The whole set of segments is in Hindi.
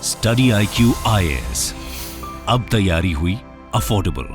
स्टडी IQ IAS, अब तैयारी हुई अफोर्डेबल।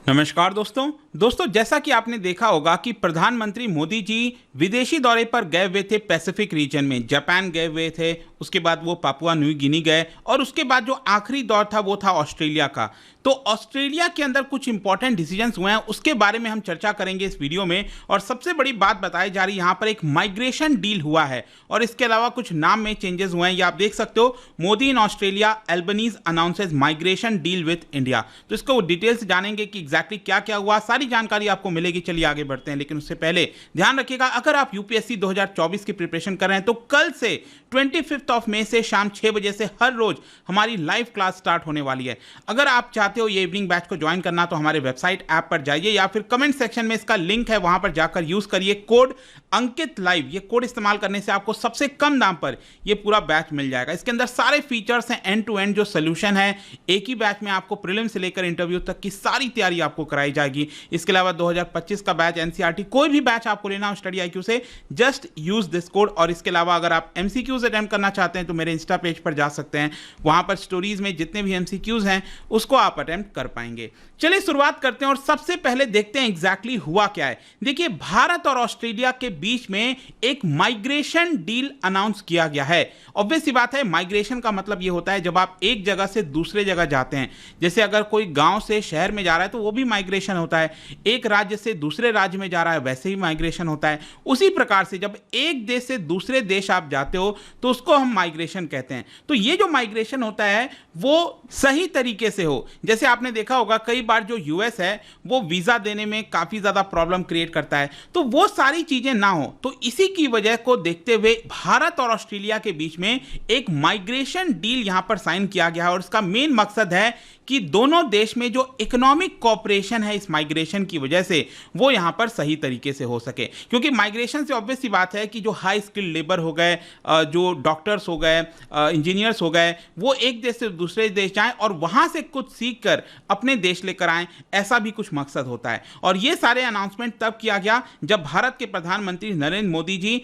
नमस्कार दोस्तों, जैसा कि आपने देखा होगा कि प्रधानमंत्री मोदी जी विदेशी दौरे पर गए हुए थे पैसिफिक रीजन में। जापान गए हुए थे, उसके बाद वो पापुआ न्यू गिनी गए और उसके बाद जो आखिरी दौर था वो था ऑस्ट्रेलिया का। तो ऑस्ट्रेलिया के अंदर कुछ इंपॉर्टेंट डिसीजंस हुए हैं, उसके बारे में हम चर्चा करेंगे इस वीडियो में। और सबसे बड़ी बात बताई जा रही है, यहाँ पर एक माइग्रेशन डील हुआ है और इसके अलावा कुछ नाम में चेंजेस हुए हैं, ये आप देख सकते हो। Modi in Australia, Albanese announces migration deal with India. तो इसको डिटेल से जानेंगे कि एग्जैक्टली क्या क्या हुआ, सारी जानकारी आपको मिलेगी। चलिए आगे बढ़ते हैं, लेकिन उससे पहले ध्यान रखिएगा, अगर आप यूपीएससी 2024 की प्रिपरेशन कर रहे हैं तो कल से 25 मई से शाम 6 बजे से हर रोज हमारी लाइव क्लास स्टार्ट होने वाली है। अगर आप चाहते हो ये इवनिंग बैच को ज्वाइन करना तो हमारे वेबसाइट ऐप पर जाइए या फिर कमेंट सेक्शन में इसका लिंक है, वहां पर जाकर यूज करिए कोड अंकित लाइव। ये कोड इस्तेमाल करने से आपको सबसे कम दाम पर ये पूरा बैच मिल जाएगा। इसके अंदर सारे फीचर्स हैं, एंड टू एंड जो सोल्यूशन है। एक ही बैच में आपको प्रीलिम से लेकर इंटरव्यू तक की सारी तैयारी आपको कराई जाएगी। इसके अलावा 2025 का बैच, एनसीईआरटी, कोई भी बैच आपको लेना हो स्टडी IQ से, जस्ट यूज दिस कोड। और इसके अलावा अगर आप MCQs अटेम्प्ट करना चाहते हैं तो मेरे इंस्टा पेज पर जा सकते हैं, वहां पर स्टोरीज में जितने भी MCQs हैं उसको आप अटेम्प्ट कर पाएंगे। चलिए शुरुआत करते हैं और सबसे पहले देखते हैं एग्जैक्टली हुआ क्या है। देखिए, भारत और ऑस्ट्रेलिया के बीच में एक माइग्रेशन डील अनाउंस किया गया है। ऑब्वियस सी बात है, माइग्रेशन का मतलब यह होता है जब आप एक जगह से दूसरे जगह जाते हैं। जैसे अगर कोई गांव से शहर में जा रहा है तो वो भी माइग्रेशन होता है, एक राज्य से दूसरे राज्य में जा रहा है वैसे ही माइग्रेशन होता है। उसी प्रकार से जब एक देश से दूसरे देश आप जाते हो तो उसको हम माइग्रेशन कहते हैं। तो ये जो माइग्रेशन होता है वो सही तरीके से हो। जैसे आपने देखा होगा कई बार जो यूएस है वो वीजा देने में काफी ज्यादा प्रॉब्लम क्रिएट करता है, तो वो सारी चीजें ना हो। तो इसी की वजह को देखते हुए भारत और ऑस्ट्रेलिया के बीच में एक माइग्रेशन डील यहां पर साइन किया गया है और इसका मेन मकसद है कि दोनों देश में जो इकोनॉमिक कोऑपरेशन है इस माइग्रेशन की वजह से वो यहां पर सही तरीके से हो सके। क्योंकि माइग्रेशन से ऑब्वियस सी बात है कि जो हाई स्किल्ड लेबर हो गए, जो डॉक्टर्स हो गए, इंजीनियर्स हो गए, वो एक देश से दूसरे देश जाएं और वहां से कुछ सीख कर अपने देश लेकर आएं, ऐसा भी कुछ मकसद होता है। और ये सारे अनाउंसमेंट तब किया गया जब भारत के प्रधानमंत्री नरेंद्र मोदी जी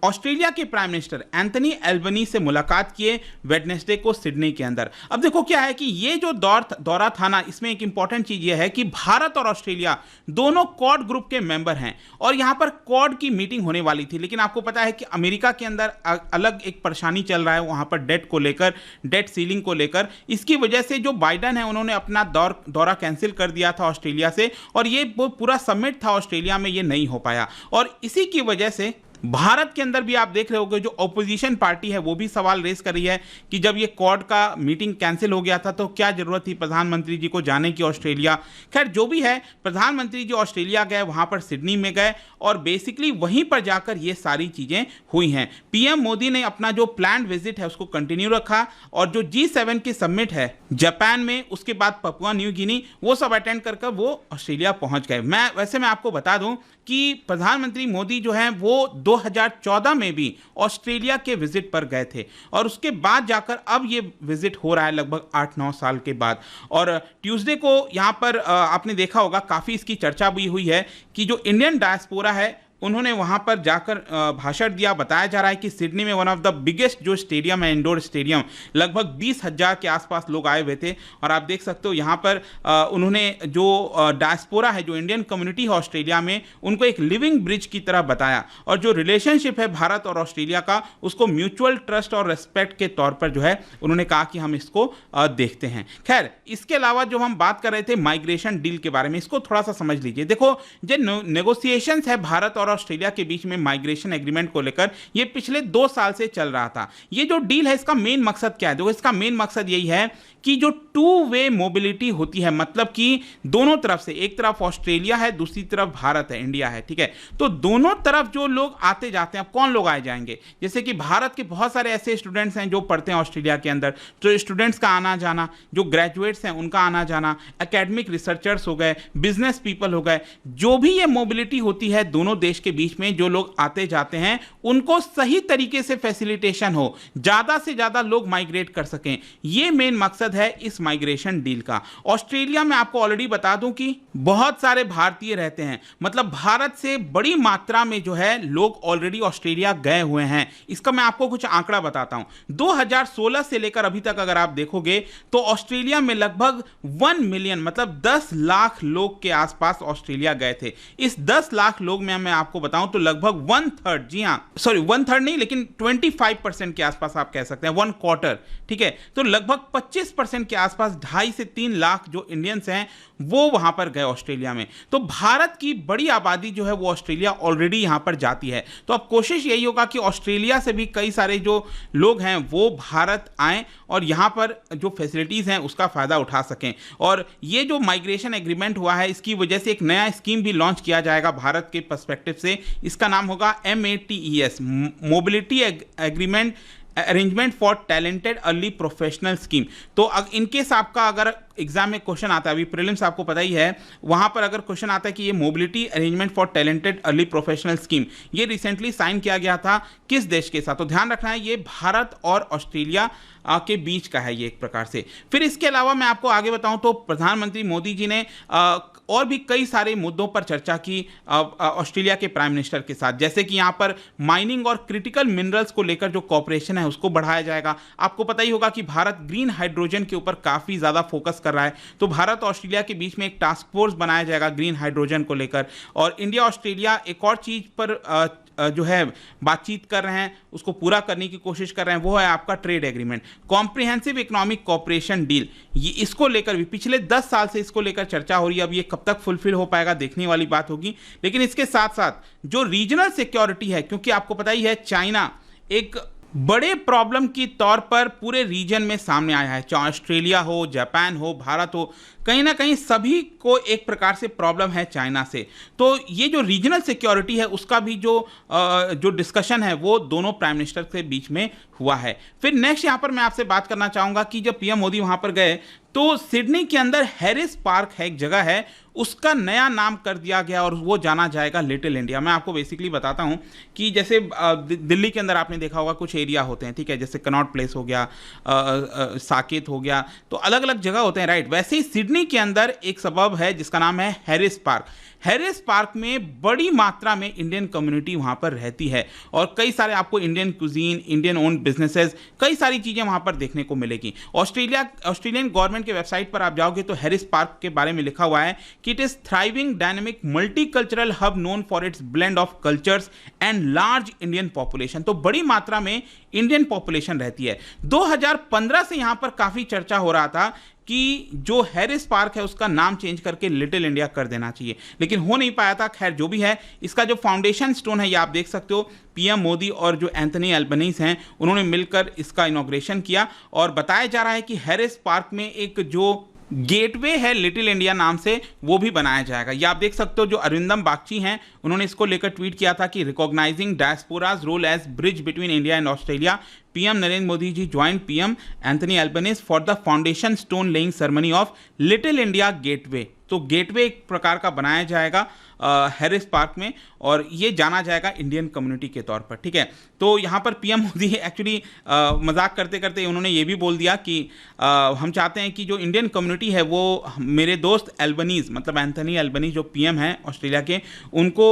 ऑस्ट्रेलिया के प्राइम मिनिस्टर एंथनी एल्बनीज से मुलाकात किए वेडनेसडे को सिडनी के अंदर। अब देखो क्या है कि ये जो दौरा था ना, इसमें एक इंपॉर्टेंट चीज यह है कि भारत और ऑस्ट्रेलिया दोनों क्वाड ग्रुप के मेंबर हैं और यहां पर क्वाड की मीटिंग होने वाली थी। लेकिन आपको पता है कि अमेरिका के अंदर अलग एक परेशानी चल रहा है वहां पर, डेट को लेकर, डेट सीलिंग को लेकर। इसकी वजह से जो बाइडेन है उन्होंने अपना दौरा कैंसिल कर दिया था ऑस्ट्रेलिया से और ये पूरा समिट था ऑस्ट्रेलिया में, ये नहीं हो पाया। और इसी की वजह से भारत के अंदर भी आप देख रहे होंगे जो ऑपोजिशन पार्टी है वो भी सवाल रेस कर रही है कि जब ये क्वाड का मीटिंग कैंसिल हो गया था तो क्या जरूरत थी प्रधानमंत्री जी को जाने की ऑस्ट्रेलिया। खैर जो भी है, प्रधानमंत्री जी ऑस्ट्रेलिया गए, वहां पर सिडनी में गए और बेसिकली वहीं पर जाकर ये सारी चीजें हुई हैं। पीएम मोदी ने अपना जो प्लान विजिट है उसको कंटिन्यू रखा और जो G7 की समिट है जापान में, उसके बाद पापुआ न्यू गिनी, वो सब अटेंड कर वो ऑस्ट्रेलिया पहुंच गए। मैं आपको बता दूं कि प्रधानमंत्री मोदी जो हैं वो 2014 में भी ऑस्ट्रेलिया के विजिट पर गए थे और उसके बाद जाकर अब ये विजिट हो रहा है लगभग 8-9 साल के बाद। और ट्यूसडे को यहाँ पर आपने देखा होगा काफ़ी इसकी चर्चा भी हुई है कि जो इंडियन डायस्पोरा है उन्होंने वहां पर जाकर भाषण दिया। बताया जा रहा है कि सिडनी में वन ऑफ द बिगेस्ट जो स्टेडियम है, इंडोर स्टेडियम, लगभग 20,000 के आसपास लोग आए हुए थे। और आप देख सकते हो यहाँ पर उन्होंने जो डायस्पोरा है, जो इंडियन कम्युनिटी है ऑस्ट्रेलिया में, उनको एक लिविंग ब्रिज की तरह बताया और जो रिलेशनशिप है भारत और ऑस्ट्रेलिया का उसको म्यूचुअल ट्रस्ट और रेस्पेक्ट के तौर पर जो है उन्होंने कहा कि हम इसको देखते हैं। खैर इसके अलावा जो हम बात कर रहे थे माइग्रेशन डील के बारे में, इसको थोड़ा सा समझ लीजिए। देखो, जो नेगोशिएशंस है भारत और ऑस्ट्रेलिया के बीच में माइग्रेशन एग्रीमेंट को लेकर, ये पिछले 2 साल से चल रहा था। ये जो डील है इसका मेन मकसद क्या है? देखो, इसका मेन मकसद यही है कि जो 2 वे मोबिलिटी होती है, मतलब कि दोनों तरफ से, एक तरफ ऑस्ट्रेलिया है, दूसरी तरफ भारत है, इंडिया है, ठीक है, तो दोनों तरफ जो लोग आते जाते हैं, अब कौन लोग आए जाएंगे? जैसे कि भारत के बहुत सारे ऐसे स्टूडेंट्स हैं जो पढ़ते हैं ऑस्ट्रेलिया के अंदर, तो स्टूडेंट्स का आना जाना, जो ग्रेजुएट्स हैं उनका आना जाना, एकेडमिक रिसर्चर्स हो गए, बिजनेस पीपल हो गए, जो भी ये मोबिलिटी होती है दोनों देश के बीच में जो लोग आते जाते हैं उनको सही तरीके से फैसिलिटेशन हो, ज्यादा से ज्यादा लोग माइग्रेट कर सकें। यह मेन मकसद है इस माइग्रेशन डील का। ऑस्ट्रेलिया में आपको ऑलरेडी बता दूं कि बहुत सारे भारतीय रहते हैं, मतलब भारत से बड़ी मात्रा में जो है लोग ऑलरेडी ऑस्ट्रेलिया गए हुए हैं। इसका मैं आपको कुछ आंकड़ा बताता हूं। 2016 से लेकर अभी तक अगर आप देखोगे तो ऑस्ट्रेलिया में लगभग 1 मिलियन मतलब 10 लाख लोग के आसपास ऑस्ट्रेलिया गए थे। इस 10 लाख लोग में मैं आपको बताऊं तो लगभग 1/3, जी हां, सॉरी 1/3 नहीं, लेकिन 25% के आसपास आप कह सकते हैं, 1/4, ठीक है। तो लगभग 25% के आसपास 2.5 से 3 लाख जो इंडियंस हैं वो वहां पर गए ऑस्ट्रेलिया में। तो भारत की बड़ी आबादी जो है वो ऑस्ट्रेलिया ऑलरेडी यहां पर जाती है। तो अब कोशिश यही होगा कि ऑस्ट्रेलिया से भी कई सारे जो लोग हैं वो भारत आएं और यहां पर जो फैसिलिटीज हैं उसका फायदा उठा सकें। और ये जो माइग्रेशन एग्रीमेंट हुआ है इसकी वजह से एक नया स्कीम भी लॉन्च किया जाएगा भारत के पर्सपेक्टिव से। इसका नाम होगा MATES, mobility agreement arrangement for talented early professional scheme. तो इनकेस आपका अगर एग्जाम में क्वेश्चन आता है, अभी प्रीलिम्स आपको पता ही है, वहां पर अगर क्वेश्चन आता है कि ये mobility arrangement for talented early professional scheme ये रिसेंटली साइन किया गया था किस देश के साथ, तो ध्यान रखना है ये भारत और ऑस्ट्रेलिया के बीच का है ये एक प्रकार से। फिर इसके अलावा मैं आपको आगे बताऊं तो प्रधानमंत्री मोदी जी ने और भी कई सारे मुद्दों पर चर्चा की ऑस्ट्रेलिया के प्राइम मिनिस्टर के साथ, जैसे कि यहां पर माइनिंग और क्रिटिकल मिनरल्स को लेकर जो कॉपरेशन है उसको बढ़ाया जाएगा। आपको पता ही होगा कि भारत ग्रीन हाइड्रोजन के ऊपर काफी ज्यादा फोकस कर रहा है, तो भारत और ऑस्ट्रेलिया के बीच में एक टास्क फोर्स बनाया जाएगा ग्रीन हाइड्रोजन को लेकर। और इंडिया ऑस्ट्रेलिया एक और चीज पर जो है बातचीत कर रहे हैं, उसको पूरा करने की कोशिश कर रहे हैं, वो है आपका trade agreement, comprehensive economic cooperation deal. ये इसको लेकर भी पिछले 10 साल से इसको लेकर चर्चा हो रही है। अब ये कब तक फुलफिल हो पाएगा देखने वाली बात होगी। लेकिन इसके साथ साथ जो रीजनल सिक्योरिटी है, क्योंकि आपको पता ही है चाइना एक बड़े प्रॉब्लम की तौर पर पूरे रीजन में सामने आया है, चाहे ऑस्ट्रेलिया हो, जापान हो, भारत हो, कहीं ना कहीं सभी को एक प्रकार से प्रॉब्लम है चाइना से। तो ये जो रीजनल सिक्योरिटी है उसका भी जो डिस्कशन है वो दोनों प्राइम मिनिस्टर के बीच में हुआ है। फिर नेक्स्ट यहाँ पर मैं आपसे बात करना चाहूँगा कि जब पीएम मोदी वहाँ पर गए तो सिडनी के अंदर हैरिस पार्क है, एक जगह है, उसका नया नाम कर दिया गया और वो जाना जाएगा लिटिल इंडिया। मैं आपको बेसिकली बताता हूँ कि जैसे दिल्ली के अंदर आपने देखा होगा कुछ एरिया होते हैं, ठीक है, जैसे कनॉट प्लेस हो गया, साकेत हो गया, तो अलग अलग जगह होते हैं, राइट। वैसे ही सिडनी के अंदर एक सबब है जिसका नाम है हैरिस पार्क। हैरिस पार्क में बड़ी मात्रा में इंडियन कम्युनिटी वहां पर रहती है और कई सारे आपको Indian cuisine, Indian owned businesses, कई सारी चीजें वहां पर देखने को मिलेगी। ऑस्ट्रेलियन गवर्नमेंट के वेबसाइट पर आप जाओगे तो हैरिस पार्क के बारे में लिखा हुआ है कि it is thriving dynamic multicultural hub known for its blend of cultures and large Indian population. तो बड़ी मात्रा में इंडियन पॉपुलेशन रहती है। 2015 से यहां पर काफी चर्चा हो रहा था कि जो हैरिस पार्क है उसका नाम चेंज करके लिटिल इंडिया कर देना चाहिए, लेकिन हो नहीं पाया था। खैर जो भी है, इसका जो फाउंडेशन स्टोन है ये आप देख सकते हो, पीएम मोदी और जो एंथनी एल्बनीज हैं उन्होंने मिलकर इसका इनॉग्रेशन किया। और बताया जा रहा है कि हैरिस पार्क में एक जो गेटवे है लिटिल इंडिया नाम से वो भी बनाया जाएगा। ये आप देख सकते हो, जो अरिंदम बागची हैं उन्होंने इसको लेकर ट्वीट किया था कि recognizing diaspora's role as bridge between India and Australia, PM Narendra Modi ji joint PM Anthony Albanese for the foundation stone laying ceremony of Little India gateway. तो गेटवे एक प्रकार का बनाया जाएगा हैरिस पार्क में और ये जाना जाएगा इंडियन कम्युनिटी के तौर पर, ठीक है। तो यहाँ पर पीएम मोदी एक्चुअली मजाक करते करते उन्होंने ये भी बोल दिया कि हम चाहते हैं कि जो इंडियन कम्युनिटी है वो मेरे दोस्त एल्बनीज, मतलब एंथनी एल्बनीज जो पीएम हैं ऑस्ट्रेलिया के, उनको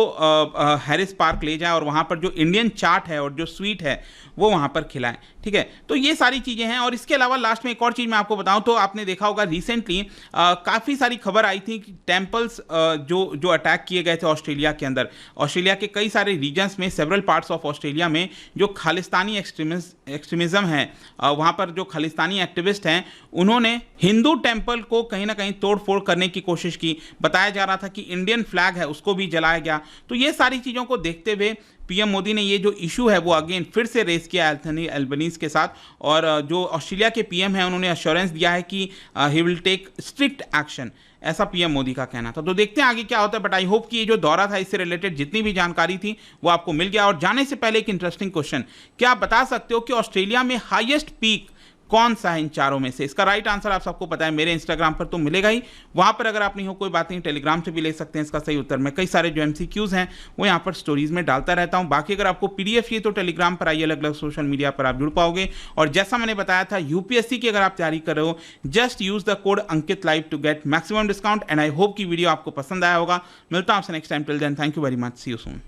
हैरिस पार्क ले जाए और वहाँ पर जो इंडियन चाट है और जो स्वीट है वो वहाँ पर खिलाएं, ठीक है। तो ये सारी चीज़ें हैं। और इसके अलावा लास्ट में एक और चीज़ मैं आपको बताऊं तो आपने देखा होगा रिसेंटली काफ़ी सारी खबर आई थी कि टेम्पल्स जो अटैक किए गए थे ऑस्ट्रेलिया के अंदर। ऑस्ट्रेलिया के कई सारे रीजन्स में, सेवरल पार्ट्स ऑफ ऑस्ट्रेलिया में जो खालिस्तानी एक्सट्रीमिज्म है, वहाँ पर जो खालिस्तानी एक्टिविस्ट हैं उन्होंने हिंदू टेम्पल को कहीं ना कहीं तोड़ फोड़ करने की कोशिश की। बताया जा रहा था कि इंडियन फ्लैग है उसको भी जलाया गया। तो ये सारी चीज़ों को देखते हुए पीएम मोदी ने ये जो इशू है वो अगेन फिर से रेस किया एंथनी एल्बनीज के साथ। और जो ऑस्ट्रेलिया के पीएम हैं उन्होंने अश्योरेंस दिया है कि he will take strict action, ऐसा पीएम मोदी का कहना था। तो देखते हैं आगे क्या होता है, बट आई होप कि ये जो दौरा था इससे रिलेटेड जितनी भी जानकारी थी वो आपको मिल गया। और जाने से पहले एक इंटरेस्टिंग क्वेश्चन, क्या आप बता सकते हो कि ऑस्ट्रेलिया में हाईएस्ट पीक कौन सा है इन चारों में से? इसका राइट आंसर आप सबको पता है, मेरे इंस्टाग्राम पर तो मिलेगा ही, वहां पर अगर आप नहीं हो कोई बात नहीं, टेलीग्राम से भी ले सकते हैं इसका सही उत्तर। मैं कई सारे जो MCQs हैं वो यहाँ पर स्टोरीज में डालता रहता हूँ। बाकी अगर आपको PDF चाहिए तो टेलीग्राम पर आइए, अलग अलग सोशल मीडिया पर आप जुड़ पाओगे। और जैसा मैंने बताया था, UPSC की अगर आप तैयारी कर रहे हो, just use the code Ankit live to get maximum discount. And I hope की वीडियो आपको पसंद आया होगा। मिलता हूं आपसे next time. Till then, thank you very much, see you soon.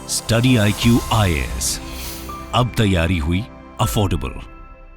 Study IQ IAS, अब तैयारी हुई अफोर्डेबल।